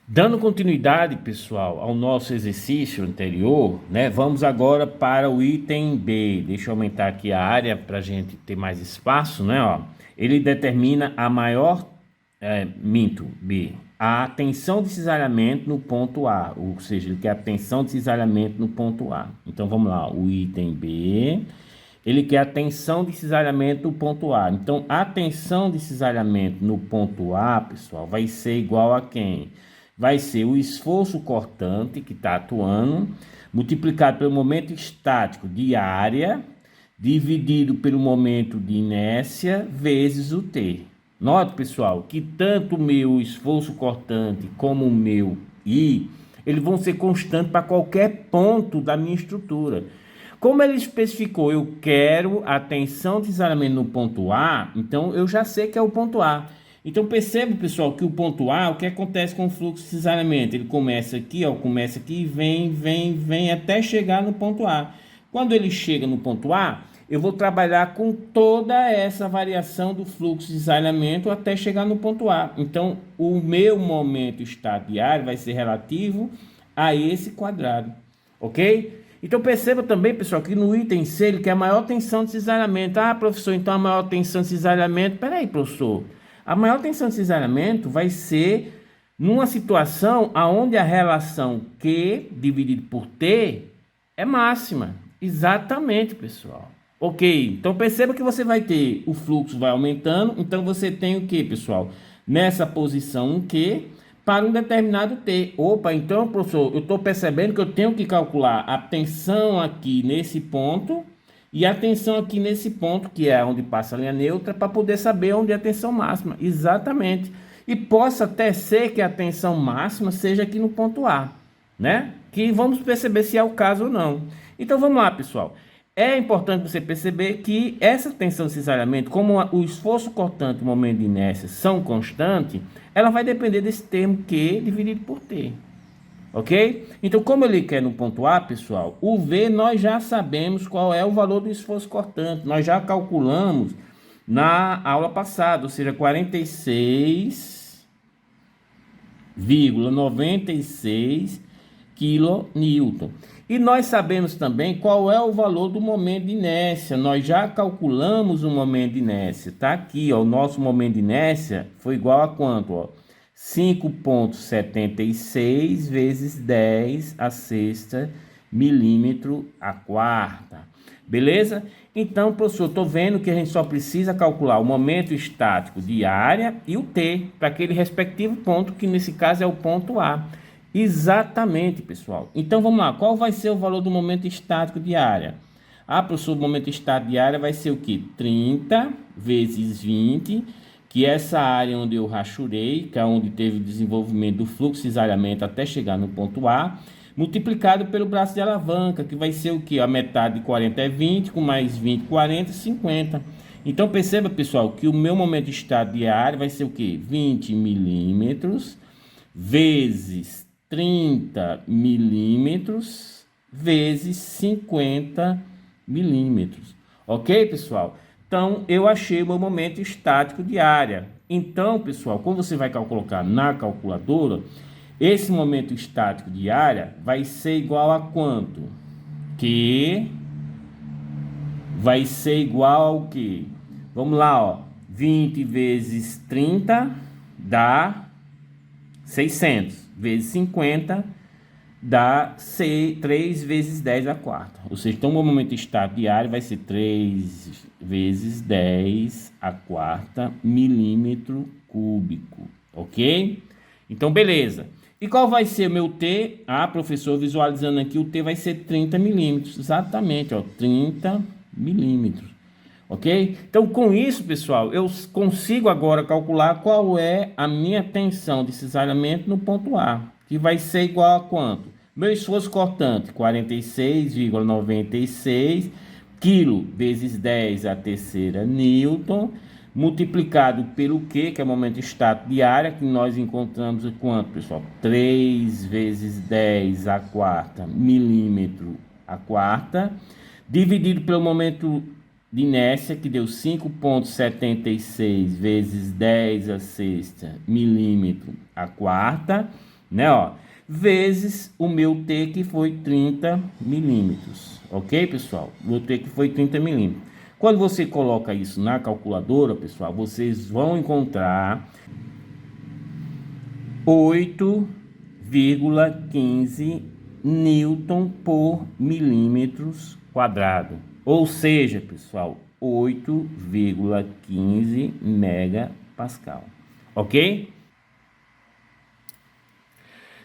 Dando continuidade, pessoal, ao nosso exercício anterior, né? Vamos agora para o item B. Deixa eu aumentar aqui a área para a gente ter mais espaço, né? Ó, ele determina a maior, B, a tensão de cisalhamento no ponto A, ou seja, ele quer a tensão de cisalhamento no ponto A. Então vamos lá, o item B, ele quer a tensão de cisalhamento no ponto A. Então a tensão de cisalhamento no ponto A, pessoal, vai ser igual a quem? Vai ser o esforço cortante que está atuando, multiplicado pelo momento estático de área, dividido pelo momento de inércia, vezes o T. Note, pessoal, que tanto o meu esforço cortante como o meu I, eles vão ser constantes para qualquer ponto da minha estrutura. Como ele especificou, eu quero a tensão de cisalhamento no ponto A, então eu já sei que é o ponto A. Então perceba, pessoal, que o ponto A, o que acontece com o fluxo de cisalhamento? Ele começa aqui, ó, começa aqui, vem até chegar no ponto A. Quando ele chega no ponto A, eu vou trabalhar com toda essa variação do fluxo de cisalhamento até chegar no ponto A. Então, o meu momento estacionário vai ser relativo a esse quadrado, ok? Então perceba também, pessoal, que no item C ele quer a maior tensão de cisalhamento. Ah, professor, então a maior tensão de cisalhamento... Peraí, professor. A maior tensão de cisalhamento vai ser numa situação onde a relação Q dividido por T é máxima. Exatamente, pessoal. Ok, então perceba que você vai ter, o fluxo vai aumentando, então você tem o que, pessoal? Nessa posição um Q para um determinado T. Opa, então, professor, eu estou percebendo que eu tenho que calcular a tensão aqui nesse ponto e a tensão aqui nesse ponto, que é onde passa a linha neutra, para poder saber onde é a tensão máxima. Exatamente. E possa até ser que a tensão máxima seja aqui no ponto A, né? Que vamos perceber se é o caso ou não. Então vamos lá, pessoal. É importante você perceber que essa tensão de cisalhamento, como o esforço cortante e o momento de inércia são constantes, ela vai depender desse termo Q dividido por T. Ok? Então, como ele quer no ponto A, pessoal, o V nós já sabemos qual é o valor do esforço cortante. Nós já calculamos na aula passada, ou seja, 46,96 kN. E nós sabemos também qual é o valor do momento de inércia. Nós já calculamos o momento de inércia. Tá aqui, ó, o nosso momento de inércia foi igual a quanto, ó? 5,76 vezes 10 a sexta milímetro a quarta. Beleza? Então, professor, estou vendo que a gente só precisa calcular o momento estático de área e o T, para aquele respectivo ponto, que nesse caso é o ponto A. Exatamente, pessoal. Então, vamos lá. Qual vai ser o valor do momento estático de área? Ah, professor, o momento estático de área vai ser o quê? 30 vezes 20, que essa área onde eu rachurei, que é onde teve o desenvolvimento do fluxo de cisalhamento até chegar no ponto A, multiplicado pelo braço de alavanca, que vai ser o quê? A metade de 40 é 20, com mais 20, 40, 50. Então, perceba, pessoal, que o meu momento estático de área vai ser o quê? 20 milímetros vezes 30 milímetros vezes 50 milímetros. Ok, pessoal? Então, eu achei o meu momento estático de área. Então, pessoal, quando você vai colocar na calculadora, esse momento estático de área vai ser igual a quanto? Que vai ser igual ao que? Vamos lá, ó. 20 vezes 30 dá 600 vezes 50 dá 3 vezes 10 a quarta. Ou seja, então o momento estático de área vai ser 3 vezes 10 a quarta milímetro cúbico. Ok? Então, beleza. E qual vai ser o meu T? Ah, professor, visualizando aqui, o T vai ser 30 milímetros. Exatamente, ó, 30 milímetros. Ok? Então, com isso, pessoal, eu consigo agora calcular qual é a minha tensão de cisalhamento no ponto A, que vai ser igual a quanto? Meu esforço cortante, 46,96 kg vezes 10 a terceira newton, multiplicado pelo Q, que é o momento estático de área, que nós encontramos quanto, pessoal? 3 vezes 10 a quarta milímetro a quarta, dividido pelo momento de inércia, que deu 5,76 vezes 10 a sexta milímetro a quarta, né, ó, vezes o meu T, que foi 30 milímetros, ok, pessoal? O meu T, que foi 30 milímetros. Quando você coloca isso na calculadora, pessoal, vocês vão encontrar 8,15 newton por milímetros quadrado. Ou seja, pessoal, 8,15 megapascal. Ok?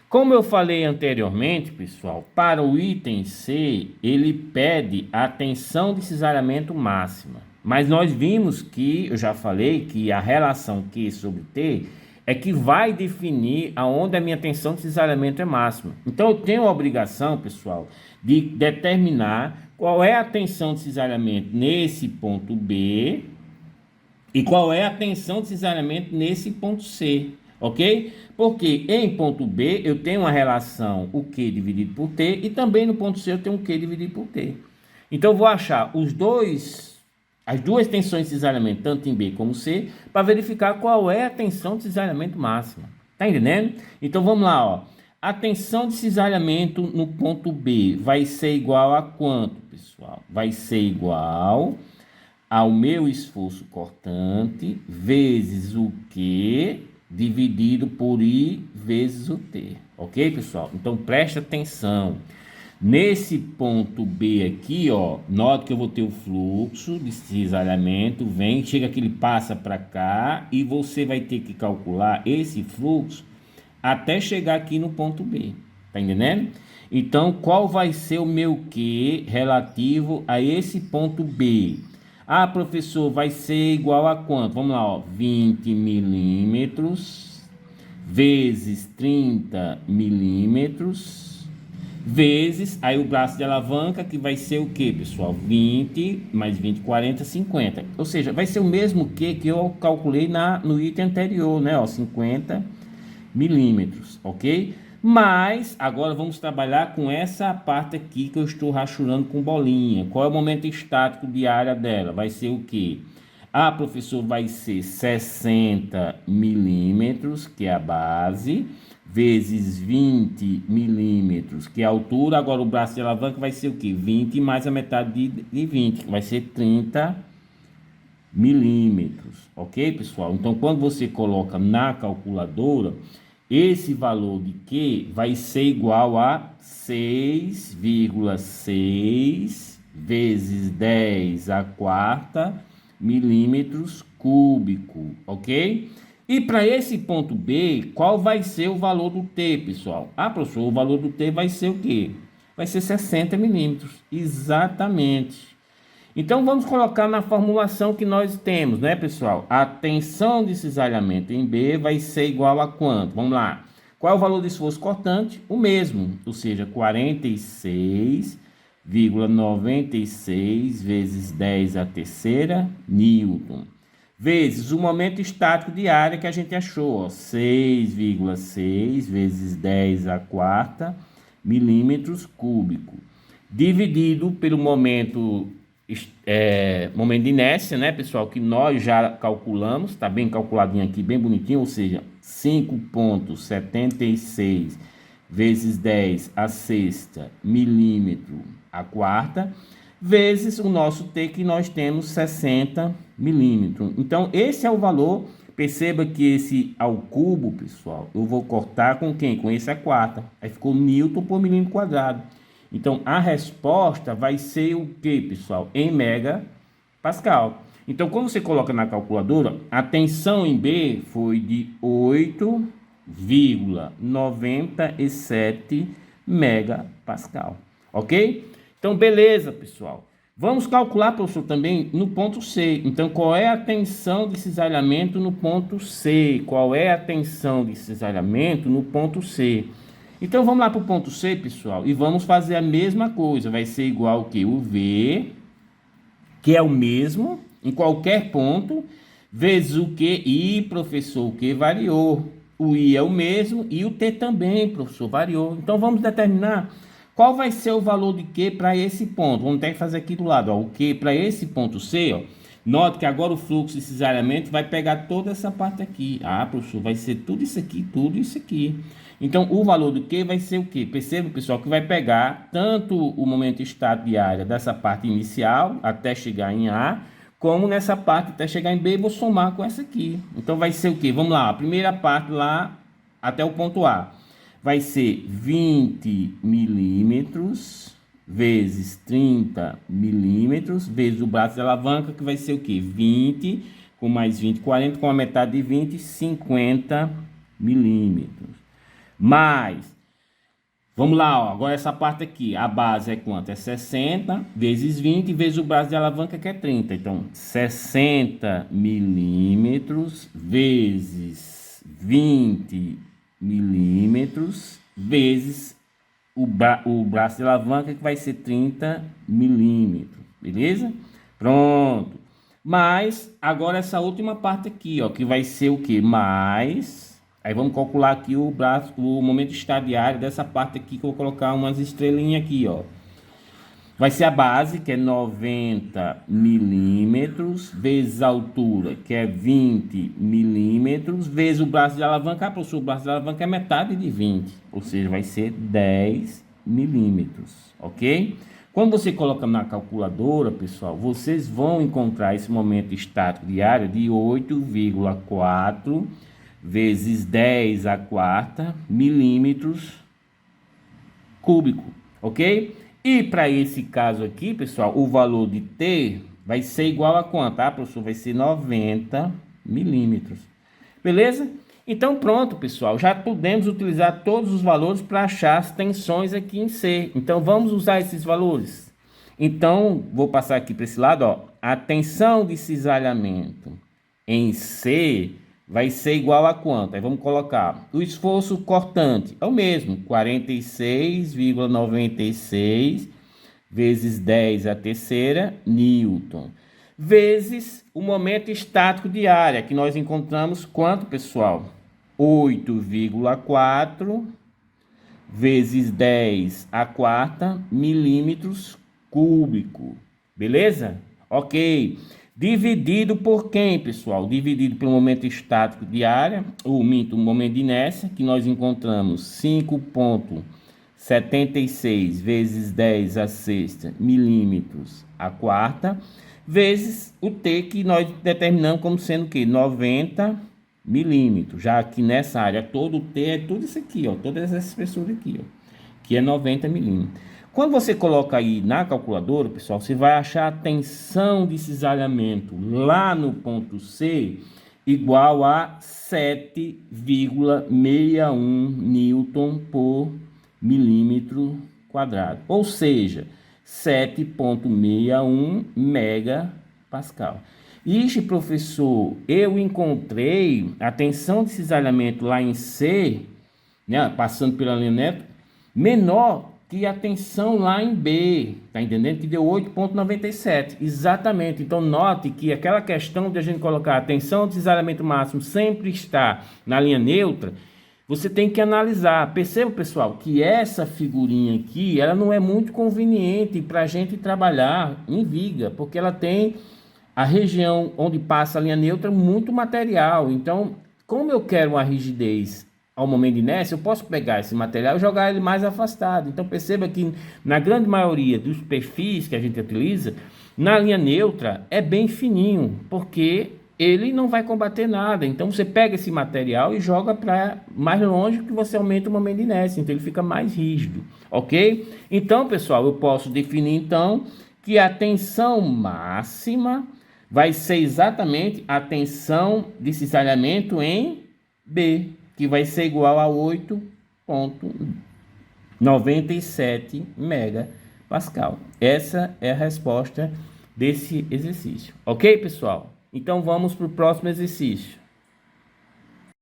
Como eu falei anteriormente, pessoal, para o item C, ele pede a tensão de cisalhamento máxima. Mas nós vimos que, eu já falei, que a relação Q sobre T é que vai definir aonde a minha tensão de cisalhamento é máxima. Então, eu tenho a obrigação, pessoal, de determinar qual é a tensão de cisalhamento nesse ponto B e qual é a tensão de cisalhamento nesse ponto C. Ok? Porque em ponto B eu tenho uma relação o Q dividido por T e também no ponto C eu tenho um Q dividido por T. Então eu vou achar as duas tensões de cisalhamento, tanto em B como C, para verificar qual é a tensão de cisalhamento máxima. Tá entendendo? Então vamos lá, ó. A tensão de cisalhamento no ponto B vai ser igual a quanto, pessoal? Vai ser igual ao meu esforço cortante vezes o Q dividido por I vezes o T, ok, pessoal? Então, preste atenção. Nesse ponto B aqui, ó, note que eu vou ter o fluxo de cisalhamento, chega que ele passa para cá e você vai ter que calcular esse fluxo até chegar aqui no ponto B, tá entendendo? Então, qual vai ser o meu Q relativo a esse ponto B? Ah, professor, vai ser igual a quanto? Vamos lá, ó, 20 milímetros vezes 30 milímetros vezes, aí o braço de alavanca, que vai ser o que, pessoal? 20 mais 20, 40, 50. Ou seja, vai ser o mesmo que eu calculei no item anterior, né? Ó, 50 milímetros, ok? Mas agora vamos trabalhar com essa parte aqui que eu estou rachurando com bolinha. Qual é o momento estático de área dela? Vai ser o quê? Ah, professor, vai ser 60 milímetros, que é a base, vezes 20 milímetros, que é a altura. Agora o braço de alavanca vai ser o quê? 20 mais a metade de 20, que vai ser 30 milímetros, ok, pessoal? Então, quando você coloca na calculadora, esse valor de Q vai ser igual a 6,6 vezes 10 a quarta milímetros cúbico, ok? E para esse ponto B, qual vai ser o valor do T, pessoal? Ah, professor, o valor do T vai ser o quê? Vai ser 60 milímetros, exatamente. Então, vamos colocar na formulação que nós temos, né, pessoal? A tensão de cisalhamento em B vai ser igual a quanto? Vamos lá. Qual é o valor do esforço cortante? O mesmo, ou seja, 46,96 vezes 10 a terceira newton, vezes o momento estático de área que a gente achou, 6,6 vezes 10 a quarta milímetros cúbico, dividido pelo momento de inércia, né, pessoal, que nós já calculamos, tá bem calculadinho aqui, bem bonitinho, ou seja, 5,76 vezes 10 a sexta milímetro a quarta, vezes o nosso T, que nós temos 60 milímetros. Então, esse é o valor. Perceba que esse ao cubo, pessoal, eu vou cortar com quem? Com esse a quarta. Aí ficou newton por milímetro quadrado. Então, a resposta vai ser o que, pessoal? Em megapascal. Então, quando você coloca na calculadora, a tensão em B foi de 8,97 megapascal. Ok? Então, beleza, pessoal. Vamos calcular, professor, também no ponto C. Então, qual é a tensão de cisalhamento no ponto C? Qual é a tensão de cisalhamento no ponto C? Então, vamos lá para o ponto C, pessoal, e vamos fazer a mesma coisa. Vai ser igual ao que? O V, que é o mesmo em qualquer ponto, vezes o Q. I, professor, o Q variou. O I é o mesmo e o T também, professor, variou. Então, vamos determinar qual vai ser o valor de Q para esse ponto. Vamos ter que fazer aqui do lado, ó, o Q para esse ponto C, ó, Note que agora o fluxo de cisalhamento vai pegar toda essa parte aqui. Ah, professor, vai ser tudo isso aqui, tudo isso aqui. Então, o valor do Q vai ser o quê? Perceba, pessoal, que vai pegar tanto o momento estático de área dessa parte inicial até chegar em A, como nessa parte até chegar em B, vou somar com essa aqui. Então, vai ser o quê? Vamos lá, a primeira parte lá até o ponto A. Vai ser 20 milímetros vezes 30 milímetros, vezes o braço de alavanca, que vai ser o quê? 20, com mais 20, 40, com a metade de 20, 50 milímetros. Mais, vamos lá, ó, agora essa parte aqui, a base é quanto? É 60 vezes 20, vezes o braço de alavanca, que é 30. Então, 60 milímetros vezes 20 milímetros, vezes o braço de alavanca, que vai ser 30 milímetros, beleza? Pronto. Mas, agora essa última parte aqui, ó, que vai ser o que? Mais, aí vamos calcular aqui o momento estadiário dessa parte aqui, que eu vou colocar umas estrelinhas aqui, ó. Vai ser a base, que é 90 milímetros, vezes a altura, que é 20 milímetros, vezes o braço de alavanca. Ah, professor, o braço de alavanca é metade de 20, ou seja, vai ser 10 milímetros, ok? Quando você coloca na calculadora, pessoal, vocês vão encontrar esse momento estático de área de 8,4 vezes 10 a quarta milímetros cúbico, ok? E para esse caso aqui, pessoal, o valor de T vai ser igual a quanto? Ah, professor, vai ser 90 milímetros. Beleza? Então, pronto, pessoal. Já podemos utilizar todos os valores para achar as tensões aqui em C. Então, vamos usar esses valores. Então, vou passar aqui para esse lado, ó. A tensão de cisalhamento em C vai ser igual a quanto? Aí vamos colocar o esforço cortante, é o mesmo, 46,96 vezes 10 a terceira Newton, vezes o momento estático de área, que nós encontramos quanto, pessoal? 8,4 vezes 10 a quarta milímetros cúbico, beleza? Ok. Dividido por quem, pessoal? Dividido pelo momento estático de área, o momento de inércia, que nós encontramos 5,76 vezes 10 a sexta milímetros a quarta, vezes o T, que nós determinamos como sendo o quê? 90 milímetros. Já aqui nessa área toda, o T é tudo isso aqui, ó, toda essa espessura aqui, ó, que é 90 milímetros. Quando você coloca aí na calculadora, pessoal, você vai achar a tensão de cisalhamento lá no ponto C igual a 7,61 Newton por milímetro quadrado. Ou seja, 7,61 megapascal. Ixi, professor, eu encontrei a tensão de cisalhamento lá em C, né, passando pela linha neto, menor que a tensão lá em B, tá entendendo? Que deu 8,97, exatamente. Então, note que aquela questão de a gente colocar a tensão de cisalhamento máximo sempre está na linha neutra, você tem que analisar. Perceba, pessoal, que essa figurinha aqui, ela não é muito conveniente para a gente trabalhar em viga, porque ela tem a região onde passa a linha neutra muito material. Então, como eu quero uma rigidez ao momento de inércia, eu posso pegar esse material e jogar ele mais afastado. Então, perceba que na grande maioria dos perfis que a gente utiliza, na linha neutra é bem fininho, porque ele não vai combater nada. Então, você pega esse material e joga para mais longe, que você aumenta o momento de inércia. Então, ele fica mais rígido, ok? Então, pessoal, eu posso definir, então, que a tensão máxima vai ser exatamente a tensão de cisalhamento em B, que vai ser igual a 8,97 megapascal. Essa é a resposta desse exercício. Ok, pessoal? Então, vamos para o próximo exercício.